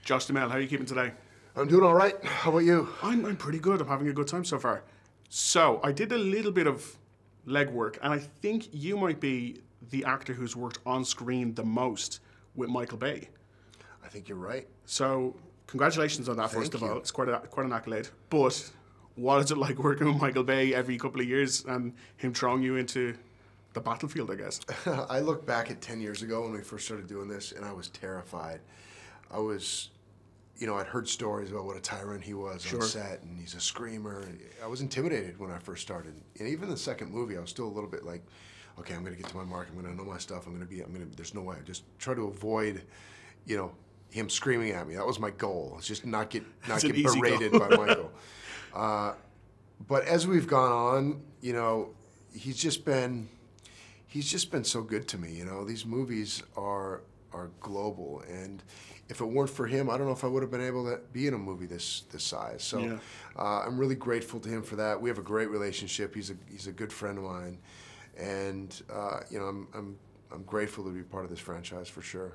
Josh Duhamel, how are you keeping today? I'm doing all right. How about you? I'm pretty good. I'm having a good time so far. So, I did a little bit of legwork, and I think you might be the actor who's worked on screen the most with Michael Bay. I think you're right. So, congratulations on that, first of all. It's quite an accolade. But what is it like working with Michael Bay every couple of years and him throwing you into the battlefield, I guess? I look back at 10 years ago when we first started doing this, and I was terrified. I was, I'd heard stories about what a tyrant he was on set, and he's a screamer. I was intimidated when I first started. And even the second movie, I was still a little bit like, okay, I'm gonna get to my mark, I'm gonna know my stuff, there's no way. Just try to avoid, him screaming at me. That was my goal. It's just not get berated by Michael. But as we've gone on, he's just been so good to me. These movies are global, and if it weren't for him, I don't know if I would have been able to be in a movie this size. So I'm really grateful to him for that. We have a great relationship. He's a good friend of mine, and I'm grateful to be part of this franchise for sure.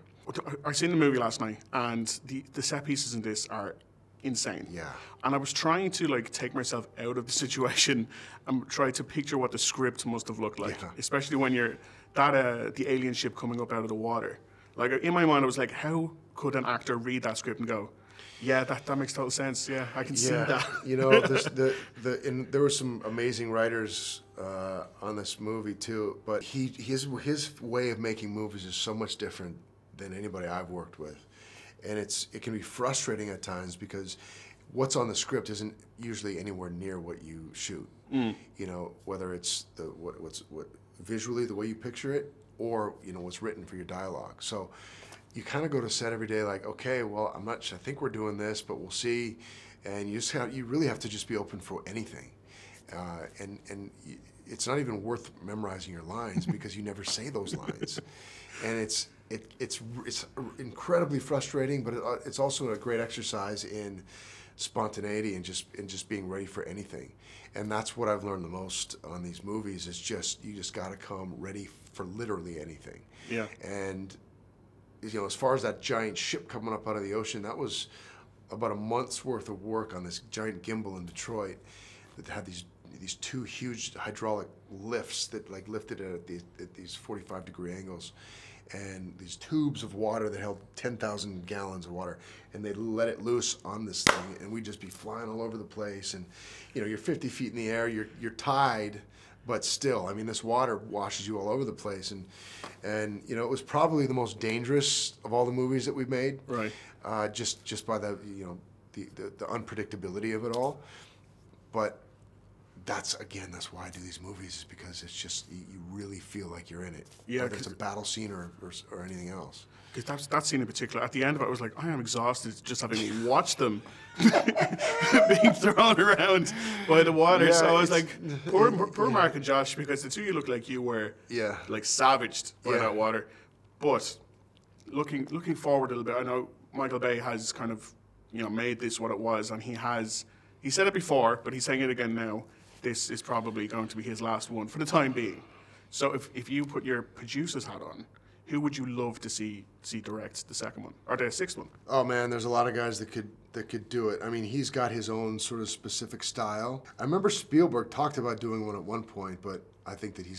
I seen the movie last night, and the set pieces in this are insane. Yeah. And I was trying to take myself out of the situation and try to picture what the script must have looked like, especially when you're the alien ship coming up out of the water. In my mind, I was like, how could an actor read that script and go, yeah, that makes total sense. Yeah, I can see that. There were some amazing writers on this movie too, but his way of making movies is so much different than anybody I've worked with. And it can be frustrating at times because what's on the script isn't usually anywhere near what you shoot. Whether it's what visually the way you picture it, or what's written for your dialogue. So you kind of go to set every day like, okay, well, I think we're doing this, but we'll see. And you really have to just be open for anything. And it's not even worth memorizing your lines because you never say those lines. And it's incredibly frustrating, but it's also a great exercise in spontaneity and just being ready for anything. And that's what I've learned the most on these movies is you just got to come ready for literally anything. Yeah. And as far as that giant ship coming up out of the ocean, that was about a month's worth of work on this giant gimbal in Detroit that had these two huge hydraulic lifts that lifted it at these 45-degree angles, and these tubes of water that held 10,000 gallons of water, and they let it loose on this thing, and we'd just be flying all over the place. And you're 50 feet in the air, you're tied, but still, this water washes you all over the place. And it was probably the most dangerous of all the movies that we've made. Right. Just by the unpredictability of it all. But that's why I do these movies, is because it's just, you really feel like you're in it. Yeah, whether it's a battle scene or anything else. Because that scene in particular, at the end of it, I was like, I am exhausted just having watched them being thrown around by the water. So I was like, poor Mark and Josh, because the two of you look like you were savaged by that water. But looking forward a little bit, I know Michael Bay has kind of made this what it was, and he said it before, but he's saying it again now. This is probably going to be his last one for the time being. So if you put your producer's hat on, who would you love to see direct the second one or the sixth one? Oh man, there's a lot of guys that could do it. He's got his own sort of specific style. I remember Spielberg talked about doing one at one point, but I think that he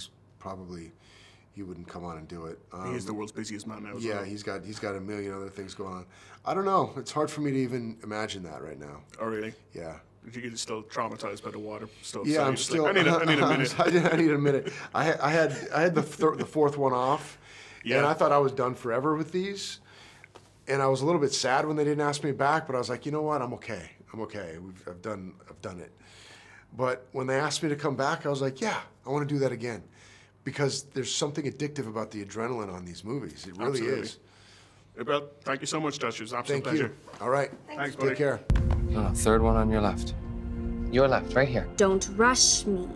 wouldn't come on and do it. He is the world's busiest man now. Yeah, he's got a million other things going on. I don't know. It's hard for me to even imagine that right now. Oh really? Yeah. You're still traumatized by the water stuff. Yeah, so I'm still. I need a minute. I need a minute. I had the fourth one off, and I thought I was done forever with these, and I was a little bit sad when they didn't ask me back. But I was like, you know what? I'm okay. I've done it. But when they asked me to come back, I was like, yeah, I want to do that again, because there's something addictive about the adrenaline on these movies. It really is. Well, thank you so much, Josh. It was an absolute pleasure. Thank you. All right. Thanks, buddy. Take care. No, third one on your left. Your left, right here. Don't rush me.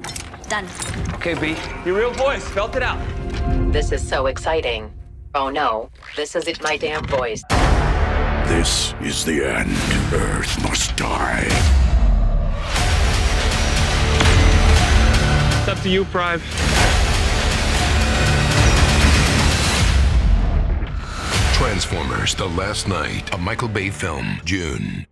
Done. Okay, B. Your real voice. Belt it out. This is so exciting. Oh no, this isn't my damn voice. This is the end. Earth must die. It's up to you, Prime. Transformers: The Last Night, a Michael Bay film, June.